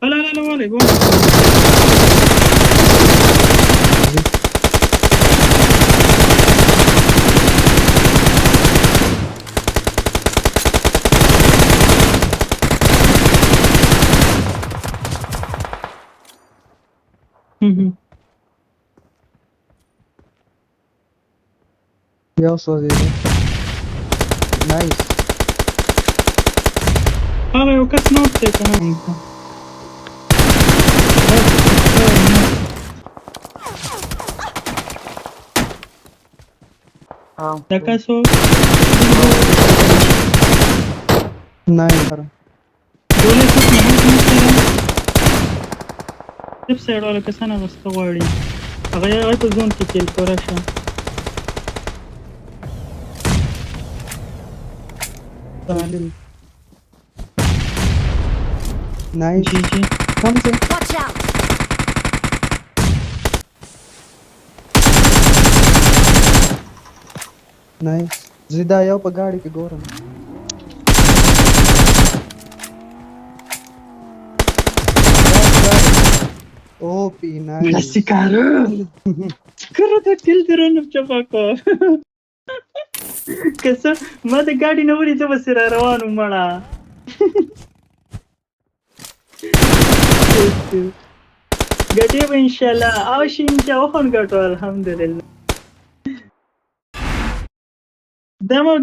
لا لا لا ولا يقول يا صديقي نايس. هذا يوكس نوت كمان يكسو نايس. دولة كسنا تب سيد والا کسانه غسته غواړي هغه په زون کې کېل پوره شه نايس. جی جی Come on. Watch out! نايس. زه دا یو په ګاډي کې ګورم. او پی نايس. Clasicaron! Скоро да تلدرون بچپاکو کسه ما د ګاډي نه ولې زه به سره روان وم مړه ګټې به انشاءالله او شي انشاء وخون ګټو الحمدلله دا مو